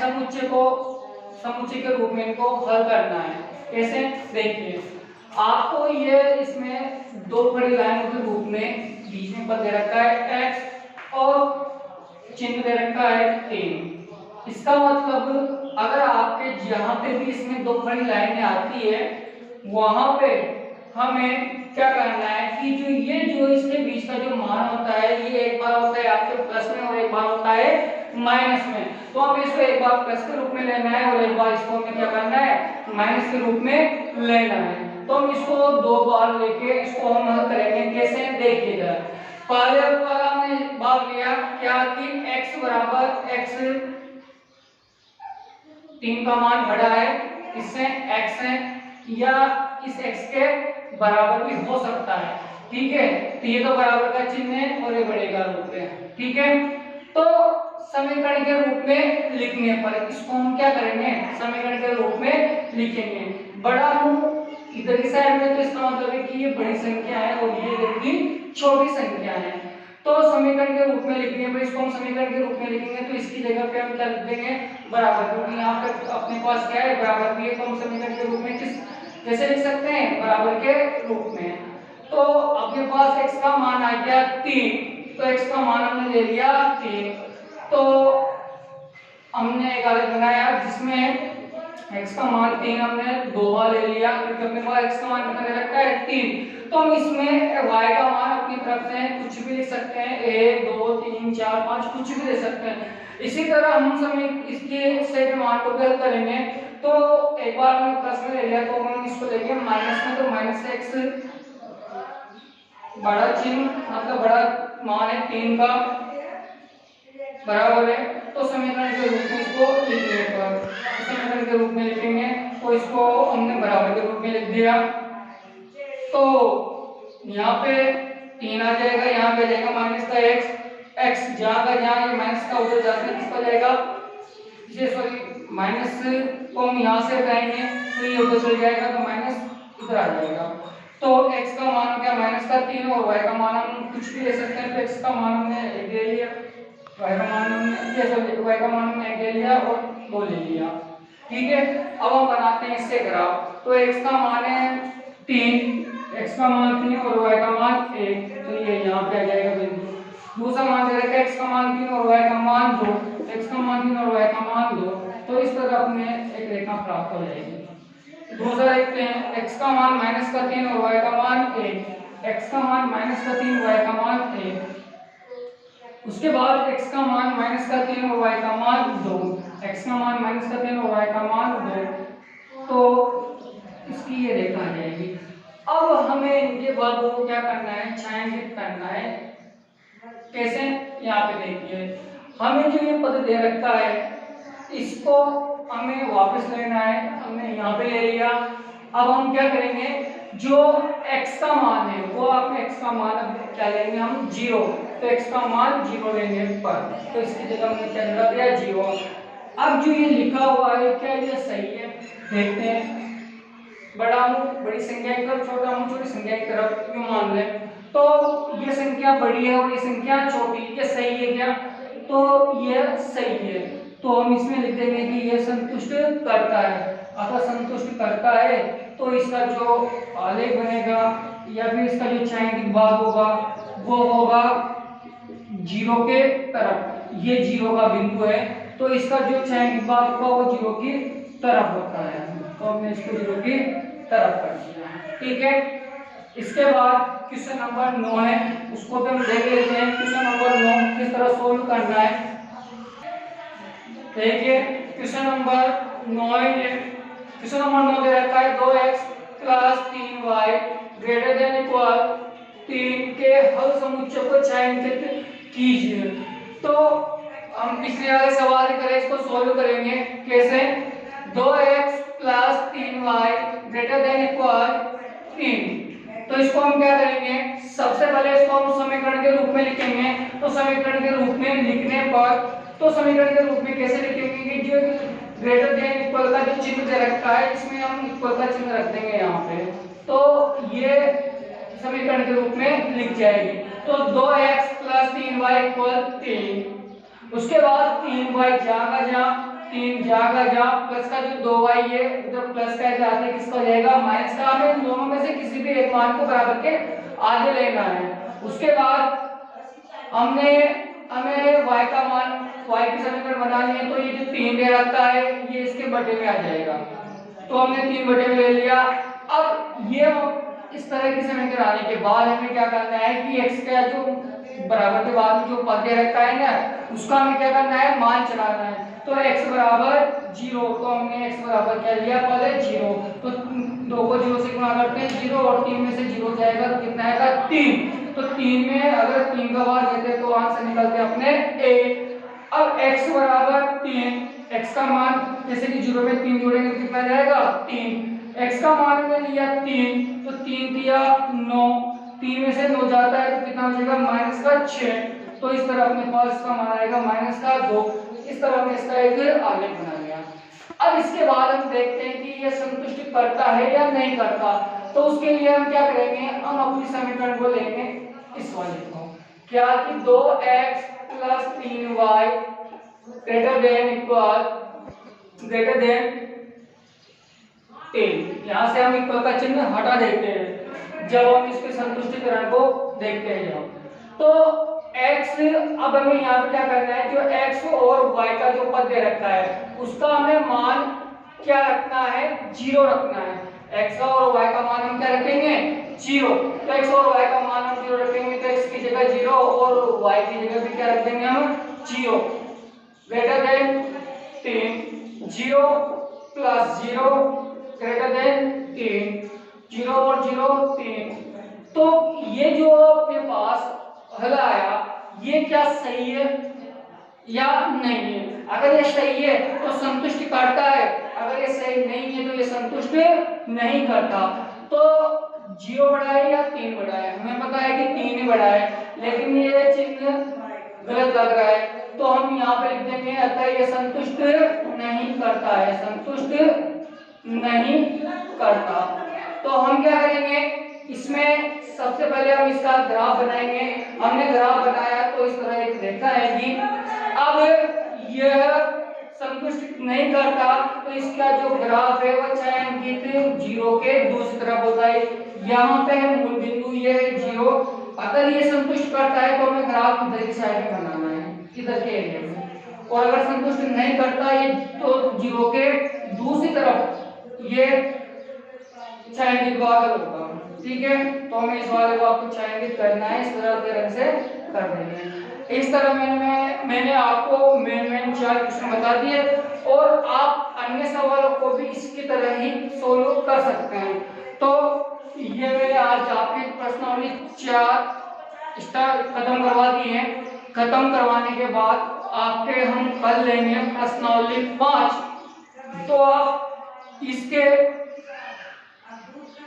समुच्चय के रूप में इनको हल करना है। कैसे, देखिए आपको ये इसमें दो बड़ी लाइनों के रूप में बीच में पद दे रखा है x और चिन्ह दे रखा है 3। इसका मतलब अगर आपके जहां पे भी इसमें दो बड़ी लाइनें आती है वहां पे हमें क्या करना है कि जो इसके बीच का जो मान होता है, ये एक बार होता है आपके प्लस में और एक बार होता है माइनस में। तो हमें इसको एक बार प्लस के रूप में लेना है और एक बार इसको हमें क्या करना है, माइनस के रूप में लेना है। तो हम इसको दो बार लेके इसको हम हल करेंगे। कैसे, देखिएगा पहले वाला हमने बात लिया क्या कि x बराबर x 3 का मान बड़ा है, इससे x है या इस x के बराबर भी हो सकता है। ठीक है, तो ये तो बराबर का चिन्ह है और ये बड़े का रूप है। ठीक है, तो समीकरण के रूप में लिखने पर इसको हम क्या करेंगे, समीकरण के रूप में लिखेंगे। बड़ा मुंह इधर की साइड में, तो इसका मतलब है कि ये बड़ी संख्या है और ये इधर की छोटी संख्या है। तो समीकरण के रूप में लिखने पर इसको हम समीकरण के रूप में लिखेंगे तो इसकी जगह पे हम क्या लिख देंगे, बराबर, क्योंकि यहाँ पे अपने पास क्या है, बराबर भी है, तो हम समीकरण के रूप में किस कैसे लिख सकते हैं, बराबर के रूप में। तो अपने पास x का मान आ गया 3, तो x का मान हमने ले लिया 3। तो हमने एक आलेख बनाया जिसमें x का मान 3 हमने दो बार ले लिया, क्योंकि अपने पास x का मान कितना दे रखा है 3। तो हम इसमें y का मान अपनी तरफ से कुछ भी लिख सकते हैं, 1 2 3 4 5 कुछ भी ले सकते हैं। इसी तरह हम समय इसके से मान को हल करेंगे। तो एक बार हमने प्लस में ले लिया तो हम इसको लेंगे माइनस में, तो माइनस x बड़ा चिन्ह मतलब बड़ा मान है 3 का बराबर है। तो समीकरण के रूप में इसको लिखने पर समीकरण के रूप में लिखेंगे तो इसको हमने बराबर के रूप में लिख दिया। तो यहाँ पे 3 आ जाएगा, यहाँ पे आ जाएगा माइनस का x जहाँ का जहाँ ये माइनस का उधर जाकर किसका जाएगा, ये सॉरी माइनस को हम यहाँ से हटाएंगे तो ये उधर चल जाएगा, तो माइनस इधर आ जाएगा। तो x का मान हो गया माइनस का 3 और y का मान हम कुछ भी ले सकते हैं। तो x का मान हमने 1 ले लिया, y का मान हमने 1 ले लिया और 2 ले लिया। ठीक है, अब हम बनाते हैं इससे ग्राफ। तो x का मान है 3, x का मान 3 और y का मान 1, तो ये यहाँ पे आ जाएगा बिंदु। दूसरा मान दे रखा है x का मान 3 और y का मान 2, x का मान 3 और y का मान 2, तो इस तरह अपने एक रेखा प्राप्त हो जाएगी। दूसरा देखते हैं x का मान माइनस का 3 और y का मान 1, x का मान माइनस का 3 y का मान 1। उसके बाद x का मान माइनस का 3 और y का मान 2, x का मान माइनस का 3 और y का मान 2, तो इसकी ये रेखा आ जाएगी। अब हमें इनके बादों को क्या करना है, छायांकित करना है। कैसे, यहाँ पे देखिए हमें जो ये पद दे रखा है इसको हमें वापस लेना है, हमने यहाँ पे ले लिया। अब हम क्या करेंगे, जो x का मान है वो आप x का मान अब क्या लेंगे हम 0, तो x का मान 0 लेंगे पर, तो इसकी जगह हमने क्या लगा दिया 0। अब जो ये लिखा हुआ है क्या ये सही है, देखते हैं। बड़ा मुंह बड़ी संख्या की तरफ, छोटा मुंह छोटी संख्या की तरफ यूं मान लें, तो ये संख्या बड़ी है और ये संख्या छोटी, ये सही है क्या, तो ये सही है। तो हम इसमें लिख देंगे कि ये संतुष्ट करता है। अगर संतुष्ट करता है तो इसका जो आलेख बनेगा या फिर इसका जो छायांकित भाग होगा वो होगा 0 के तरफ, ये 0 का बिंदु है, तो इसका जो छायांकित भाग होगा वो 0 की तरफ होता है, तो हमने इसको 0 की तरफ कर दिया। ठीक है, इसके बाद क्वेश्चन नंबर 9 है, उसको भी हम देख लेते हैं। क्वेश्चन नंबर 9 किस तरह सोल्व करना है। देखिए क्वेश्चन नंबर 9 है, क्वेश्चन नंबर 9 दे रखा है 2x plus 3y greater than equal 3 के हल समुच्चय को छायांकित कीजिए। तो हम पिछले वाले सवाल की तरह इसको सोल्व करेंगे। कैसे? 2x plus 3y greater than equal 3। तो इसको हम क्या करेंगे, सबसे पहले इसको हम समीकरण के रूप में लिखेंगे। तो समीकरण के रूप में लिखने पर, तो समीकरण के रूप में कैसे लिखेंगे कि जो ग्रेटर देन इक्वल का जो चिन्ह दे रखा है, इसमें हम इक्वल का चिन्ह रख देंगे यहाँ पे, तो ये समीकरण के रूप में लिख जाएगी। तो 2x प्लस 3y इक्वल 3। उसके बाद 3y जाएगा जहाँ, 3 जाएगा जहाँ, प्लस का जो 2y है उधर प्लस का जाते किसका हो जाएगा, माइनस का। हमें इन दोनों में से किसी भी एक मान को बराबर के आगे लेना है। उसके बाद हमें y का मान, y की समीकरण बनानी है, तो ये जो 3 दे रखा है ये इसके बटे में आ जाएगा, तो हमने 3 बटे में ले लिया। अब ये इस तरह की समीकरण आने के बाद हमें क्या करना है कि x का जो बराबर के बाद जो पद दे रखा है ना, उसका हमें क्या करना है, मान चढ़ाना है। तो x बराबर 0, तो हमने x बराबर क्या लिया, पद है 0, तो 2 को 0 से गुणा करते हैं 0, और 3 में से 0 जाएगा तो कितना आएगा, 3। तो 3 में अगर 3 का भाग देते तो आंसर निकलते अपने a। अब x बराबर 3, x का मान जैसे कि 0 में 3 जोड़ेंगे तो कितना जाएगा, 3। x का मान में लिया 3, तो 3 दिया 9, 3 में से 9 जाता है तो कितना हो जाएगा, माइनस का 6। तो इस तरह अपने पास इसका मान आएगा माइनस का 2। इस तरह हमने इसका एक आलेख बना लिया। अब इसके बाद हम देखते हैं कि ये संतुष्ट करता है या नहीं करता। तो उसके लिए हम क्या करेंगे, हम अपनी समीकरण को लेंगे इस वाले को, क्या कि 2x plus 3y greater than equal greater than 3। यहाँ से हम इक्वल का चिन्ह हटा देते हैं जब हम इसके संतुष्टिकरण को देखते हैं जब। तो x, अब हमें यहाँ पे क्या करना है, जो x और y का जो पद दे रखा है उसका हमें मान क्या रखना है, 0 रखना है। x और y का मान हम क्या रखेंगे, 0। तो x और y का मान हम 0 रखेंगे, तो x की जगह 0 और y की जगह भी क्या रख देंगे हम, 0। Greater than 3, 0 plus 0 greater than 3, 0 और 0 3। तो ये जो आपके पास हल आया, ये क्या सही है या नहीं है। अगर ये सही है तो संतुष्ट करता है, अगर ये सही नहीं है तो ये संतुष्ट नहीं करता। तो 0 बड़ा है या 3 बड़ा है, हमें पता है कि 3 ही बड़ा है, लेकिन ये चिन्ह गलत लग रहा है, तो हम यहाँ पे लिख देंगे अतः ये संतुष्ट नहीं करता है, संतुष्ट नहीं करता। तो हम क्या करेंगे, इसमें सबसे पहले हम इसका ग्राफ बनाएंगे। हमने ग्राफ बनाया तो इस तरह एक रेखा आएगी। अब यह संतुष्ट नहीं करता, तो इसका जो ग्राफ है वो छायांकित 0 के दूसरी तरफ होता है। यहाँ पे मूल बिंदु ये है 0। अगर ये संतुष्ट करता है तो हमें ग्राफ इधर की साइड में बनाना है, इधर के एरिया में। और अगर संतुष्ट नहीं करता ये, तो 0 के दूसरी तरफ ये छायांकित बादल होगा। ठीक है, तो हमें इस वाले को आपको छायांकित करना है, इस तरह के रंग से कर देंगे। इस तरह मैंने आपको मेन 4 क्वेश्चन बता दिए, और आप अन्य सवालों को भी इसकी तरह ही सोल्व कर सकते हैं। तो ये मैंने आज आपकी प्रश्नावली 4 खत्म करवा दी है। खत्म करवाने के बाद आपके हम कल लेंगे प्रश्नावली 5। तो आप इसके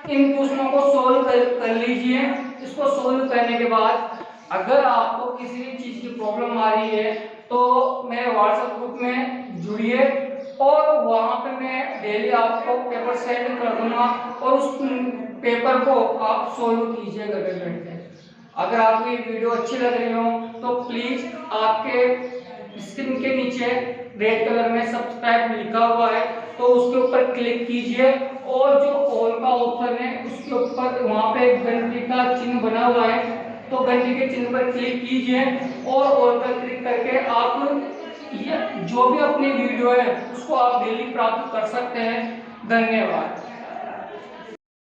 इन क्वेश्चनों को सोल्व कर लीजिए। इसको सोल्व करने के बाद अगर आपको किसी भी चीज की प्रॉब्लम आ रही है तो मेरे व्हाट्सएप ग्रुप में जुड़िए, और वहां पे मैं डेली आपको पेपर सेंड कर दूंगा, और उस पेपर को आप सोल्व कीजिए घर पे बैठ के। अगर आपको ये वीडियो अच्छी लग रही हो तो प्लीज आपके स्क्रीन के नीचे रेड कलर में सब्सक्राइब लिखा हुआ है, तो उसके ऊपर क्लिक कीजिए, और जो ऑल का ऑप्शन है उसके ऊपर वहां पे घंटी का चिन्ह बना हुआ है, तो घंटी के चिन्ह पर क्लिक कीजिए, और ऑल पर क्लिक करके आप ये जो भी अपनी वीडियो है उसको आप डेली प्राप्त कर सकते हैं। धन्यवाद।